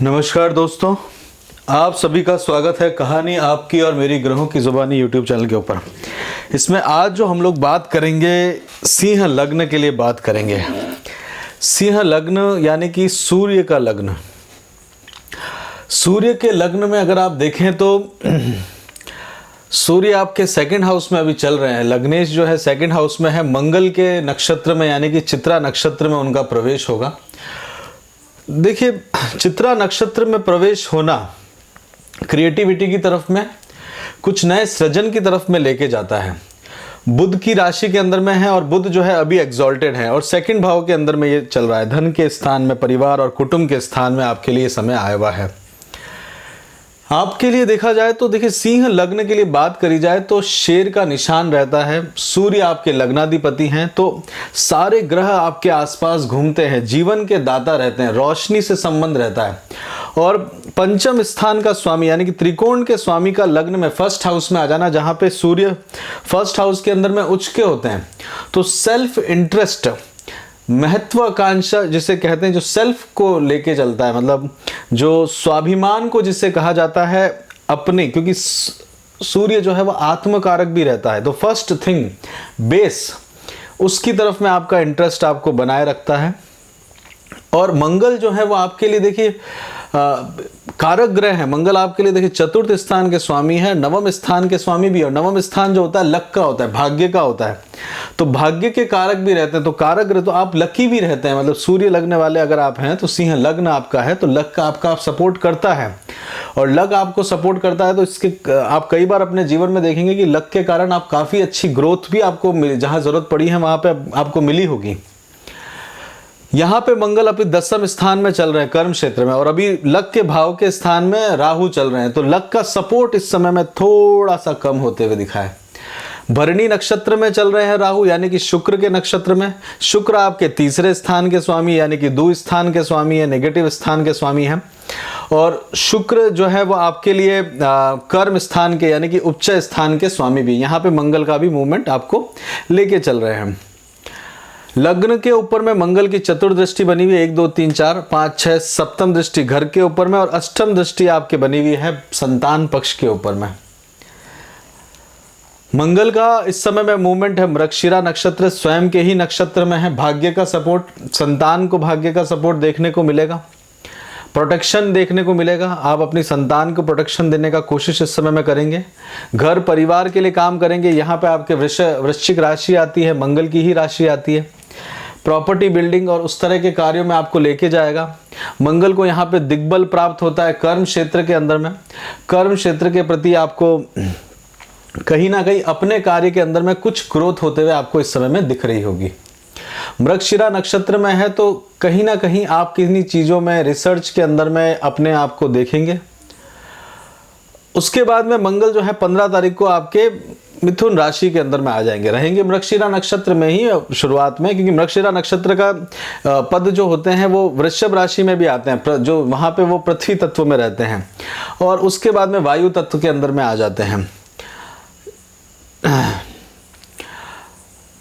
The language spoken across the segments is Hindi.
नमस्कार दोस्तों, आप सभी का स्वागत है कहानी आपकी और मेरी ग्रहों की ज़ुबानी यूट्यूब चैनल के ऊपर। इसमें आज जो हम लोग बात करेंगे सिंह लग्न के लिए बात करेंगे। सिंह लग्न यानी कि सूर्य का लग्न। सूर्य के लग्न में अगर आप देखें तो सूर्य आपके सेकंड हाउस में अभी चल रहे हैं। लग्नेश जो है सेकंड हाउस में है, मंगल के नक्षत्र में यानी कि चित्रा नक्षत्र में उनका प्रवेश होगा। देखिए, चित्रा नक्षत्र में प्रवेश होना क्रिएटिविटी की तरफ में, कुछ नए सृजन की तरफ में लेके जाता है। बुध की राशि के अंदर में है और बुध जो है अभी एग्जॉल्टेड है और सेकंड भाव के अंदर में ये चल रहा है। धन के स्थान में, परिवार और कुटुंब के स्थान में आपके लिए समय आया हुआ है। आपके लिए देखा जाए तो देखिए, सिंह लग्न के लिए बात करी जाए तो शेर का निशान रहता है। सूर्य आपके लग्नाधिपति हैं, तो सारे ग्रह आपके आसपास घूमते हैं, जीवन के दाता रहते हैं, रोशनी से संबंध रहता है। और पंचम स्थान का स्वामी यानी कि त्रिकोण के स्वामी का लग्न में फर्स्ट हाउस में आ जाना, जहां पे सूर्य फर्स्ट हाउस के अंदर में उच्च के होते हैं, तो सेल्फ इंटरेस्ट, महत्वाकांक्षा जिसे कहते हैं, जो सेल्फ को लेके चलता है, मतलब जो स्वाभिमान को जिसे कहा जाता है अपने, क्योंकि सूर्य जो है वो आत्मकारक भी रहता है। तो फर्स्ट थिंग, बेस, उसकी तरफ में आपका इंटरेस्ट आपको बनाए रखता है। और मंगल जो है वो आपके लिए देखिए कारक ग्रह है। मंगल आपके लिए देखिए चतुर्थ स्थान के स्वामी है, नवम स्थान के स्वामी भी, और नवम स्थान जो होता है लक का होता है, भाग्य का होता है, तो भाग्य के कारक भी रहते हैं। तो कारक ग्रह, तो आप लकी भी रहते हैं। मतलब सूर्य लगने वाले अगर आप हैं तो सिंह लग्न आपका है, तो लक का आपका आप सपोर्ट करता है, और लक आपको सपोर्ट करता है तो इसके आप कई बार अपने जीवन में देखेंगे कि लक के कारण आप काफ़ी अच्छी ग्रोथ भी आपको जहाँ ज़रूरत पड़ी है वहाँ पर आपको मिली होगी। यहाँ पे मंगल अभी 10वें स्थान में चल रहे हैं कर्म क्षेत्र में, और अभी लक के भाव के स्थान में राहु चल रहे हैं, तो लक का सपोर्ट इस समय में थोड़ा सा कम होते हुए दिखा है। भरणी नक्षत्र में चल रहे हैं राहु यानी कि शुक्र के नक्षत्र में। शुक्र आपके तीसरे स्थान के स्वामी यानी कि दो स्थान के स्वामी है, नेगेटिव स्थान के स्वामी है। और शुक्र जो है वो आपके लिए कर्म स्थान के यानी कि उच्च स्थान के स्वामी भी। यहाँ पे मंगल का भी मूवमेंट आपको लेके चल रहे हैं। लग्न के ऊपर में मंगल की चतुर्दृष्टि बनी हुई है, 1 2 3 4 5 6, सप्तम दृष्टि घर के ऊपर में, और अष्टम दृष्टि आपके बनी हुई है संतान पक्ष के ऊपर में। मंगल का इस समय में मूवमेंट है, मृगशिरा नक्षत्र स्वयं के ही नक्षत्र में है। भाग्य का सपोर्ट, संतान को भाग्य का सपोर्ट देखने को मिलेगा, प्रोटेक्शन देखने को मिलेगा। आप अपनी संतान को प्रोटेक्शन देने का कोशिश इस समय में करेंगे। घर परिवार के लिए काम करेंगे। यहाँ पे आपके वृश्चिक राशि आती है, मंगल की ही राशि आती है। प्रॉपर्टी, बिल्डिंग और उस तरह के कार्यों में आपको लेके जाएगा। मंगल को यहाँ पे दिग्बल प्राप्त होता है कर्म क्षेत्र के अंदर में। कर्म क्षेत्र के प्रति आपको कहीं ना कहीं अपने कार्य के अंदर में कुछ ग्रोथ होते हुए आपको इस समय में दिख रही होगी। मृगशिरा नक्षत्र में है तो कहीं ना कहीं आप किन्हीं चीज़ों में, रिसर्च के अंदर में अपने आप को देखेंगे। उसके बाद में मंगल जो है 15 तारीख को आपके मिथुन राशि के अंदर में आ जाएंगे, रहेंगे मृगशिरा नक्षत्र में ही शुरुआत में, क्योंकि मृगशिरा नक्षत्र का पद जो होते हैं वो वृषभ राशि में भी आते हैं, जो वहाँ पे वो पृथ्वी तत्व में रहते हैं, और उसके बाद में वायु तत्व के अंदर में आ जाते हैं।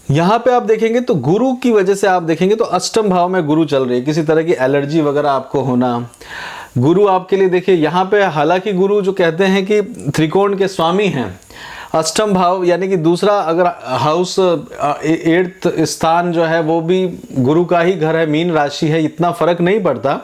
यहाँ पे आप देखेंगे तो गुरु की वजह से आप देखेंगे तो अष्टम भाव में गुरु चल रही है, किसी तरह की एलर्जी वगैरह आपको होना। गुरु आपके लिए देखिए यहाँ पे, हालांकि गुरु जो कहते हैं कि त्रिकोण के स्वामी हैं, अष्टम भाव यानी कि दूसरा अगर हाउस 8th स्थान जो है वो भी गुरु का ही घर है, मीन राशि है, इतना फर्क नहीं पड़ता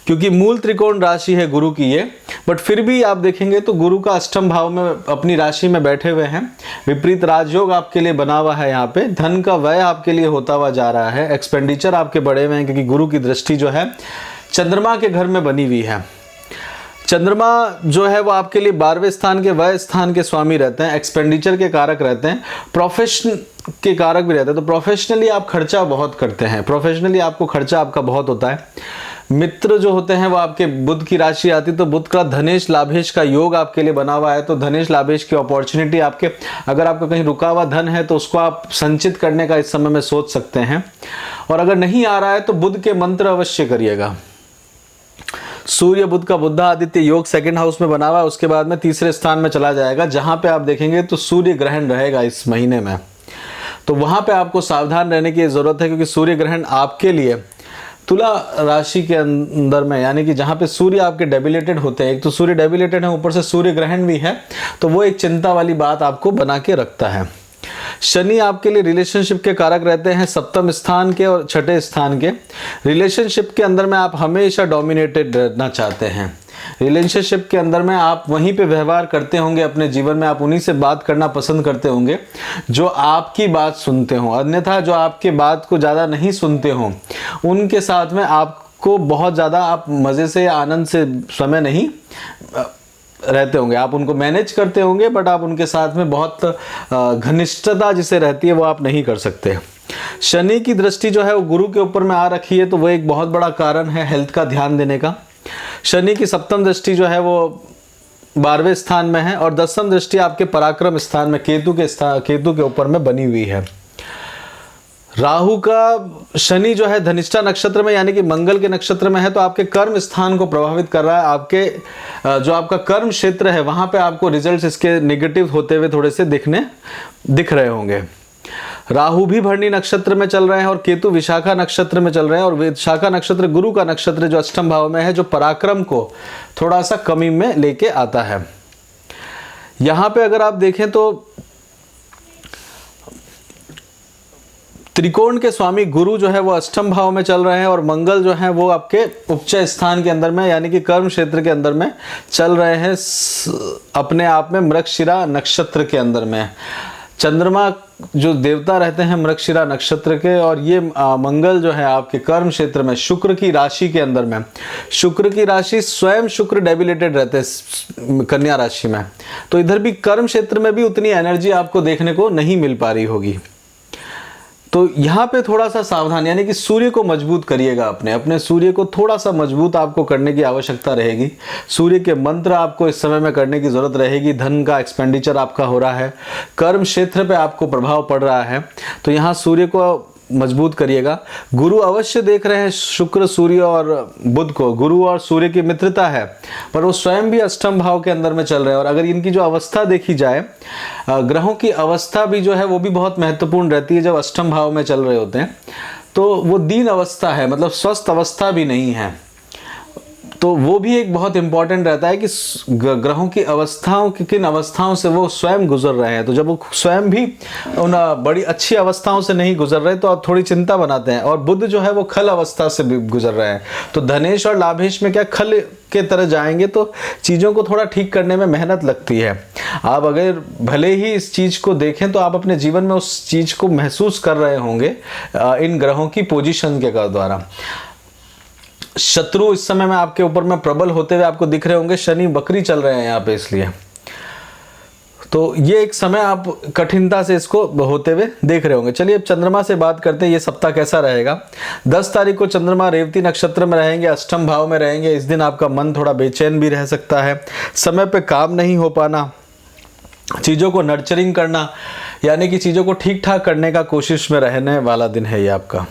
क्योंकि मूल त्रिकोण राशि है गुरु की ये। बट फिर भी आप देखेंगे तो गुरु का अष्टम भाव में अपनी राशि में बैठे हुए हैं। विपरीत राजयोग आपके लिए बना हुआ है। यहाँ पे धन का व्यय आपके लिए होता हुआ जा रहा है, एक्सपेंडिचर आपके बढ़े हुए हैं, क्योंकि गुरु की दृष्टि जो है चंद्रमा के घर में बनी हुई है। चंद्रमा जो है वो आपके लिए 12वें स्थान के व्यय स्थान के स्वामी रहते हैं, एक्सपेंडिचर के कारक रहते हैं, प्रोफेशन के कारक भी रहते हैं। तो प्रोफेशनली आप खर्चा बहुत करते हैं, प्रोफेशनली आपको खर्चा आपका बहुत होता है। मित्र जो होते हैं वो आपके बुध की राशि आती, तो बुध का धनेश लाभेश का योग आपके लिए बना हुआ है, तो धनेश लाभेश की अपॉर्चुनिटी आपके, अगर आपका कहीं रुका हुआ धन है तो उसको आप संचित करने का इस समय में सोच सकते हैं। और अगर नहीं आ रहा है तो बुध के मंत्र अवश्य करिएगा। सूर्य बुध का बुद्ध आदित्य योग सेकंड हाउस में बना हुआ है, उसके बाद में तीसरे स्थान में चला जाएगा, जहां पे आप देखेंगे तो सूर्य ग्रहण रहेगा इस महीने में। तो वहां पे आपको सावधान रहने की जरूरत है, क्योंकि सूर्य ग्रहण आपके लिए तुला राशि के अंदर में, यानी कि जहाँ पे सूर्य आपके डेबिलेटेड होते हैं, एक तो सूर्य डेबिलेटेड है, ऊपर से सूर्य ग्रहण भी है, तो वो एक चिंता वाली बात आपको बना के रखता है। शनि आपके लिए रिलेशनशिप के कारक रहते हैं, सप्तम स्थान के और छठे स्थान के। रिलेशनशिप के अंदर में आप हमेशा डोमिनेटेड रहना चाहते हैं। रिलेशनशिप के अंदर में आप वहीं पे व्यवहार करते होंगे, अपने जीवन में आप उन्हीं से बात करना पसंद करते होंगे जो आपकी बात सुनते हो, अन्यथा जो आपके बात को ज़्यादा नहीं सुनते हो उनके साथ में आपको बहुत ज़्यादा आप मज़े से आनंद से समय नहीं रहते होंगे। आप उनको मैनेज करते होंगे बट आप उनके साथ में बहुत घनिष्ठता जिसे रहती है वो आप नहीं कर सकते। शनि की दृष्टि जो है वो गुरु के ऊपर में आ रखी है, तो वो एक बहुत बड़ा कारण है हेल्थ का ध्यान देने का। शनि की सप्तम दृष्टि जो है वो 12वें स्थान में है और 10वीं दृष्टि आपके पराक्रम स्थान में केतु के ऊपर में बनी हुई है। राहु का शनि जो है धनिष्ठा नक्षत्र में यानी कि मंगल के नक्षत्र में है, तो आपके कर्म स्थान को प्रभावित कर रहा है। आपके जो आपका कर्म क्षेत्र है वहां पे आपको रिजल्ट्स इसके नेगेटिव होते हुए थोड़े से दिख रहे होंगे। राहु भी भरणी नक्षत्र में चल रहे हैं और केतु विशाखा नक्षत्र में चल रहे हैं, और विशाखा नक्षत्र गुरु का नक्षत्र जो अष्टम भाव में है, जो पराक्रम को थोड़ा सा कमी में लेके आता है। यहां पे अगर आप देखें तो त्रिकोण के स्वामी गुरु जो है वो अष्टम भाव में चल रहे हैं और मंगल जो है वो आपके उपचय स्थान के अंदर में यानी कि कर्म क्षेत्र के अंदर में चल रहे हैं, अपने आप में मृगशिरा नक्षत्र के अंदर में। चंद्रमा जो देवता रहते हैं मृगशिरा नक्षत्र के, और ये मंगल जो है आपके कर्म क्षेत्र में शुक्र की राशि के अंदर में। शुक्र की राशि स्वयं शुक्र डेबिलेटेड रहते हैं कन्या राशि में, तो इधर भी कर्म क्षेत्र में भी उतनी एनर्जी आपको देखने को नहीं मिल पा रही होगी। तो यहाँ पे थोड़ा सा सावधान, यानी कि सूर्य को मजबूत करिएगा, अपने सूर्य को थोड़ा सा मजबूत आपको करने की आवश्यकता रहेगी। सूर्य के मंत्र आपको इस समय में करने की जरूरत रहेगी। धन का एक्सपेंडिचर आपका हो रहा है, कर्म क्षेत्र पे आपको प्रभाव पड़ रहा है, तो यहाँ सूर्य को मजबूत करिएगा। गुरु अवश्य देख रहे हैं शुक्र सूर्य और बुध को, गुरु और सूर्य की मित्रता है, पर वो स्वयं भी अष्टम भाव के अंदर में चल रहे हैं। और अगर इनकी जो अवस्था देखी जाए, ग्रहों की अवस्था भी जो है वो भी बहुत महत्वपूर्ण रहती है। जब अष्टम भाव में चल रहे होते हैं तो वो दीन अवस्था है, मतलब स्वस्थ अवस्था भी नहीं है, तो वो भी एक बहुत इंपॉर्टेंट रहता है कि ग्रहों की अवस्थाओं किन अवस्थाओं से वो स्वयं गुजर रहे हैं। तो जब वो स्वयं भी उन बड़ी अच्छी अवस्थाओं से नहीं गुजर रहे तो आप थोड़ी चिंता बनाते हैं। और बुध जो है वो खल अवस्था से भी गुजर रहे हैं, तो धनेश और लाभेश में क्या खल के तरह जाएंगे, तो चीज़ों को थोड़ा ठीक करने में मेहनत लगती है। आप अगर भले ही इस चीज़ को देखें तो आप अपने जीवन में उस चीज़ को महसूस कर रहे होंगे इन ग्रहों की पोजीशन के द्वारा। शत्रु इस समय में आपके ऊपर में प्रबल होते हुए आपको दिख रहे होंगे, शनि बकरी चल रहे हैं यहाँ पे, इसलिए तो ये एक समय आप कठिनता से इसको होते हुए देख रहे होंगे। चलिए अब चंद्रमा से बात करते हैं, ये सप्ताह कैसा रहेगा। 10 तारीख को चंद्रमा रेवती नक्षत्र में रहेंगे, अष्टम भाव में रहेंगे। इस दिन आपका मन थोड़ा बेचैन भी रह सकता है, समय पे काम नहीं हो पाना, चीज़ों को नर्चरिंग करना, यानी कि चीज़ों को ठीक ठाक करने का कोशिश में रहने वाला दिन है ये आपका।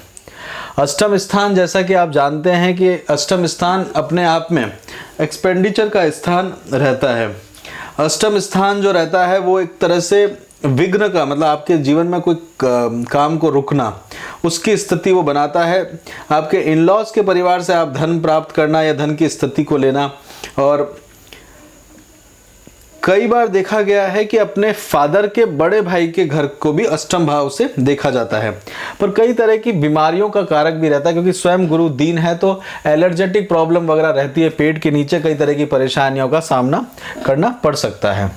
अष्टम स्थान, जैसा कि आप जानते हैं कि अष्टम स्थान अपने आप में एक्सपेंडिचर का स्थान रहता है। अष्टम स्थान जो रहता है वो एक तरह से विघ्न का, मतलब आपके जीवन में कोई काम को रुकना, उसकी स्थिति वो बनाता है। आपके इन लॉज के परिवार से आप धन प्राप्त करना या धन की स्थिति को लेना, और कई बार देखा गया है कि अपने फादर के बड़े भाई के घर को भी अष्टम भाव से देखा जाता है। पर कई तरह की बीमारियों का कारक भी रहता है, क्योंकि स्वयं गुरु दीन है, तो एलर्जेटिक प्रॉब्लम वगैरह रहती है, पेट के नीचे कई तरह की परेशानियों का सामना करना पड़ सकता है।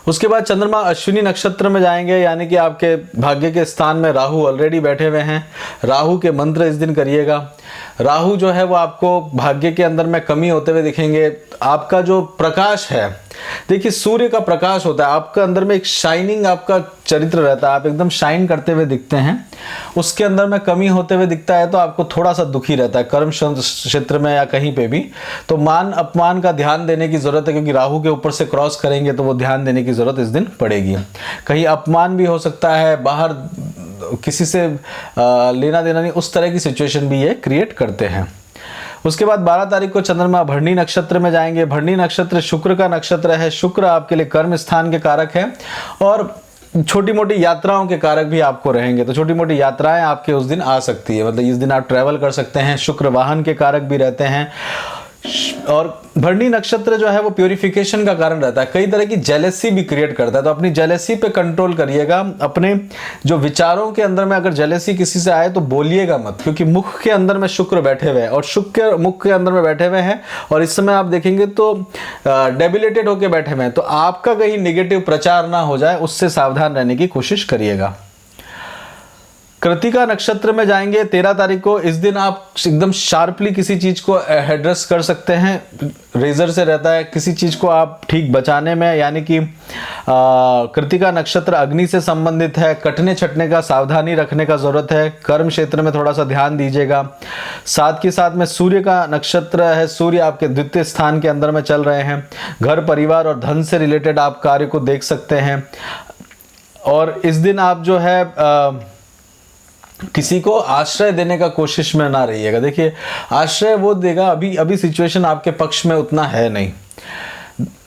उसके बाद चंद्रमा अश्विनी नक्षत्र में जाएंगे, यानी कि आपके भाग्य के स्थान में राहु ऑलरेडी बैठे हुए हैं। राहु के मंत्र इस दिन करिएगा। राहु जो है वो आपको भाग्य के अंदर में कमी होते हुए दिखेंगे। आपका जो प्रकाश है, देखिए सूर्य का प्रकाश होता है, आपका अंदर में एक शाइनिंग आपका चरित्र रहता है, आप एकदम शाइन करते हुए दिखते हैं, उसके अंदर में कमी होते हुए दिखता है तो आपको थोड़ा सा दुखी रहता है, कर्म क्षेत्र में या कहीं पे भी। तो मान अपमान का ध्यान देने की जरूरत है, क्योंकि राहु के ऊपर से क्रॉस करेंगे तो वो ध्यान देने की जरूरत इस दिन पड़ेगी। कहीं अपमान भी हो सकता है, बाहर किसी से लेना देना नहीं, उस तरह की सिचुएशन भी ये क्रिएट करते हैं। उसके बाद 12 तारीख को चंद्रमा भरणी नक्षत्र में जाएंगे। भरणी नक्षत्र शुक्र का नक्षत्र है। शुक्र आपके लिए कर्म स्थान के कारक है, और छोटी मोटी यात्राओं के कारक भी आपको रहेंगे, तो छोटी मोटी यात्राएं आपके उस दिन आ सकती है, मतलब इस दिन आप ट्रैवल कर सकते हैं। शुक्र वाहन के कारक भी रहते हैं। और भरणी नक्षत्र जो है वो प्यूरिफिकेशन का कारण रहता है, कई तरह की जेलेसी भी क्रिएट करता है, तो अपनी जेलेसी पे कंट्रोल करिएगा। अपने जो विचारों के अंदर में अगर जेलेसी किसी से आए तो बोलिएगा मत, क्योंकि मुख के अंदर में शुक्र बैठे हुए हैं और शुक्र मुख के अंदर में बैठे हुए हैं, और इस समय आप देखेंगे तो डेबिलेटेड होकर बैठे हुए हैं, तो आपका कहीं निगेटिव प्रचार ना हो जाए, उससे सावधान रहने की कोशिश करिएगा। कृतिका नक्षत्र में जाएंगे 13 तारीख को। इस दिन आप एकदम शार्पली किसी चीज को एड्रेस कर सकते हैं, रेजर से रहता है किसी चीज को आप ठीक बचाने में, यानी कि कृतिका नक्षत्र अग्नि से संबंधित है, कटने छटने का सावधानी रखने का जरूरत है। कर्म क्षेत्र में थोड़ा सा ध्यान दीजिएगा। साथ के साथ में सूर्य का नक्षत्र है, सूर्य आपके द्वितीय स्थान के अंदर में चल रहे हैं। घर परिवार और धन से रिलेटेड आप कार्य को देख सकते हैं। और इस दिन आप जो है किसी को आश्रय देने का कोशिश में ना रहिएगा। देखिए आश्रय वो देगा, अभी सिचुएशन आपके पक्ष में उतना है नहीं,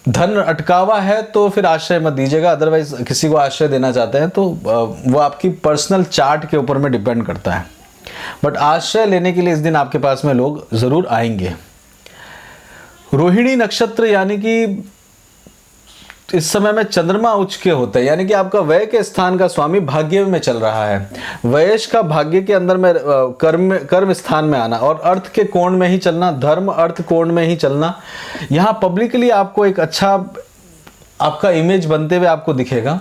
धन अटकावा है तो फिर आश्रय मत दीजिएगा। अदरवाइज किसी को आश्रय देना चाहते हैं तो वो आपकी पर्सनल चार्ट के ऊपर में डिपेंड करता है, बट आश्रय लेने के लिए इस दिन आपके पास में लोग जरूर आएंगे। रोहिणी नक्षत्र यानी कि इस समय में चंद्रमा उच्च के होते हैं, यानी कि आपका व्यय के स्थान का स्वामी भाग्य में चल रहा है। व्ययश का भाग्य के अंदर में कर्म स्थान में आना और अर्थ के कोण में ही चलना, धर्म अर्थ कोण में ही चलना, यहाँ पब्लिकली आपको एक अच्छा आपका इमेज बनते हुए आपको दिखेगा।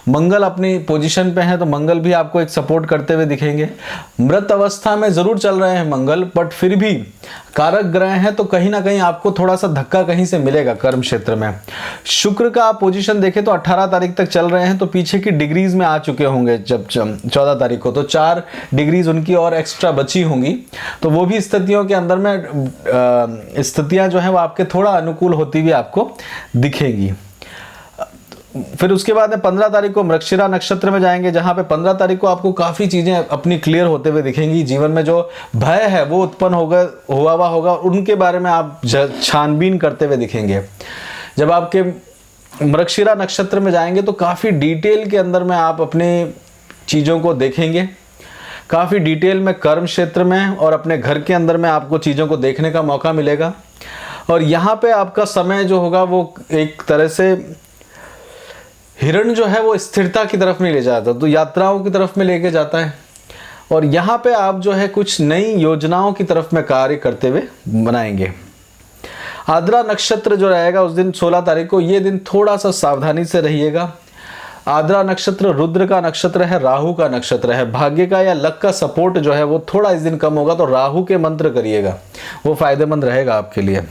मंगल अपनी पोजीशन पे है तो मंगल भी आपको एक सपोर्ट करते हुए दिखेंगे। मृत अवस्था में जरूर चल रहे हैं मंगल, बट फिर भी कारक ग्रह हैं तो कहीं ना कहीं आपको थोड़ा सा धक्का कहीं से मिलेगा कर्म क्षेत्र में। शुक्र का आप पोजीशन देखें तो 18 तारीख तक चल रहे हैं, तो पीछे की डिग्रीज में आ चुके होंगे जब 14 तारीख को, तो 4 डिग्रीज उनकी और एक्स्ट्रा बची होंगी, तो वो भी स्थितियों के अंदर में स्थितियां जो है वो आपके थोड़ा अनुकूल होती हुई आपको दिखेंगी। फिर उसके बाद में 15 तारीख को मृगशिरा नक्षत्र में जाएंगे, जहां पे 15 तारीख को आपको काफी चीजें अपनी क्लियर होते हुए दिखेंगी। जीवन में जो भय है वो उत्पन्न हुआ होगा, उनके बारे में आप छानबीन करते हुए दिखेंगे। जब आपके मृगशिरा नक्षत्र में जाएंगे तो काफी डिटेल के अंदर में आप अपने चीजों को देखेंगे, काफी डिटेल में कर्म क्षेत्र में और अपने घर के अंदर में आपको चीजों को देखने का मौका मिलेगा। और यहाँ पे आपका समय जो होगा वो एक तरह से हिरण जो है वो स्थिरता की तरफ नहीं ले जाता, तो यात्राओं की तरफ में लेके जाता है। और यहाँ पे आप जो है कुछ नई योजनाओं की तरफ में कार्य करते हुए बनाएंगे। आद्रा नक्षत्र जो रहेगा उस दिन 16 तारीख को, ये दिन थोड़ा सा सावधानी से रहिएगा। आद्रा नक्षत्र रुद्र का नक्षत्र है, राहु का नक्षत्र है। भाग्य का या लक का सपोर्ट जो है वो थोड़ा इस दिन कम होगा, तो राहु के मंत्र करिएगा, वो फायदेमंद रहेगा आपके लिए।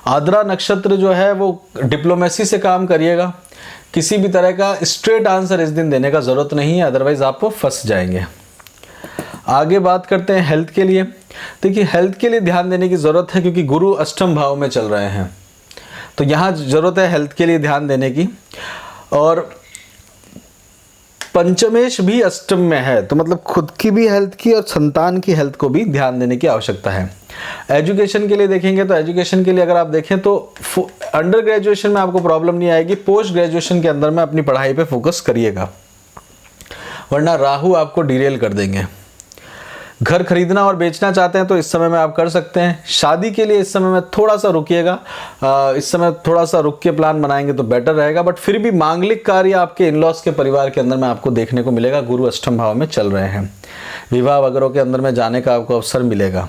आद्रा नक्षत्र जो है वो डिप्लोमेसी से काम करिएगा, किसी भी तरह का स्ट्रेट आंसर इस दिन देने का जरूरत नहीं है, अदरवाइज आप फंस जाएंगे। आगे बात करते हैं हेल्थ के लिए। देखिए हेल्थ के लिए ध्यान देने की जरूरत है, क्योंकि गुरु अष्टम भाव में चल रहे हैं, तो यहाँ जरूरत है हेल्थ के लिए ध्यान देने की। और पंचमेश भी अष्टम में है, तो मतलब खुद की भी हेल्थ की और संतान की हेल्थ को भी ध्यान देने की आवश्यकता है। एजुकेशन के लिए देखेंगे तो एजुकेशन के लिए अगर आप देखें तो अंडर ग्रेजुएशन में आपको प्रॉब्लम नहीं आएगी, पोस्ट ग्रेजुएशन के अंदर में अपनी पढ़ाई पे फोकस करिएगा, वरना राहु आपको डिरेल कर देंगे। घर खरीदना और बेचना चाहते हैं तो इस समय में आप कर सकते हैं। शादी के लिए इस समय में थोड़ा सा रुकिएगा, इस समय थोड़ा सा रुक के प्लान बनाएंगे तो बेटर रहेगा, बट फिर भी मांगलिक कार्य आपके इनलॉस के परिवार के अंदर में आपको देखने को मिलेगा। गुरु अष्टम भाव में चल रहे हैं, विवाह वगैरह के अंदर में जाने का आपको अवसर मिलेगा।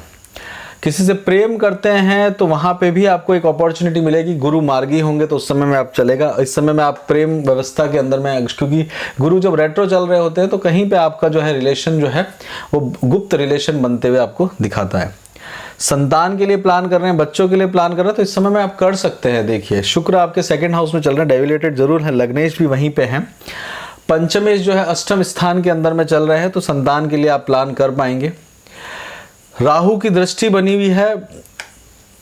किसी से प्रेम करते हैं तो वहाँ पे भी आपको एक अपॉर्चुनिटी मिलेगी। गुरु मार्गी होंगे तो उस समय में आप चलेगा। इस समय में आप प्रेम व्यवस्था के अंदर में, क्योंकि गुरु जब रेट्रो चल रहे होते हैं तो कहीं पे आपका जो है रिलेशन जो है वो गुप्त रिलेशन बनते हुए आपको दिखाता है। संतान के लिए प्लान कर रहे हैं, बच्चों के लिए प्लान कर रहे हैं तो इस समय में आप कर सकते हैं। देखिए शुक्र आपके सेकेंड हाउस में चल रहे हैं, डेविलेटेड जरूर है, लग्नेश भी वहीं पे है। पंचमेश जो है अष्टम स्थान के अंदर में चल रहे हैं, तो संतान के लिए आप प्लान कर पाएंगे। राहु की दृष्टि बनी हुई है,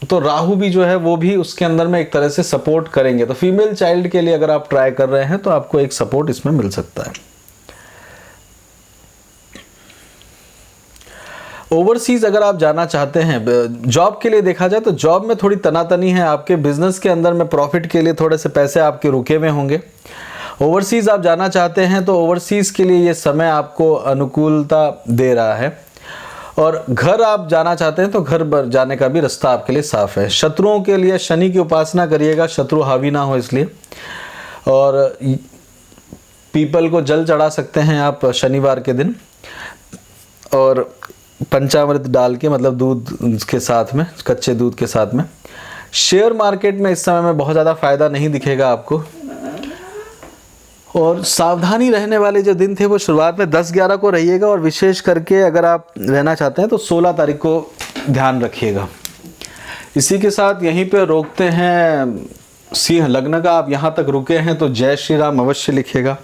तो राहु भी जो है वो भी उसके अंदर में एक तरह से सपोर्ट करेंगे। तो फीमेल चाइल्ड के लिए अगर आप ट्राई कर रहे हैं तो आपको एक सपोर्ट इसमें मिल सकता है। ओवरसीज अगर आप जाना चाहते हैं, जॉब के लिए देखा जाए तो जॉब में थोड़ी तनातनी है। आपके बिजनेस के अंदर में प्रॉफिट के लिए थोड़े से पैसे आपके रुके हुए होंगे, ओवरसीज़ आप जाना चाहते हैं तो ओवरसीज़ के लिए ये समय आपको अनुकूलता दे रहा है। और घर आप जाना चाहते हैं तो घर जाने का भी रास्ता आपके लिए साफ है। शत्रुओं के लिए शनि की उपासना करिएगा, शत्रु हावी ना हो इसलिए। और पीपल को जल चढ़ा सकते हैं आप शनिवार के दिन, और पंचामृत डाल के, मतलब दूध के साथ में, कच्चे दूध के साथ में। शेयर मार्केट में इस समय में बहुत ज़्यादा फायदा नहीं दिखेगा आपको। और सावधानी रहने वाले जो दिन थे वो शुरुआत में 10-11 को रहिएगा, और विशेष करके अगर आप रहना चाहते हैं तो 16 तारीख को ध्यान रखिएगा। इसी के साथ यहीं पे रोकते हैं। सिंह लग्न का आप यहाँ तक रुके हैं तो जय श्री राम अवश्य लिखिएगा।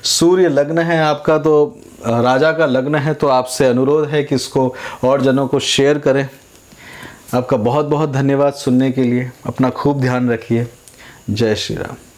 सूर्य लग्न है आपका तो राजा का लग्न है, तो आपसे अनुरोध है कि इसको और जनों को शेयर करें। आपका बहुत बहुत धन्यवाद सुनने के लिए। अपना खूब ध्यान रखिए। जय श्री राम।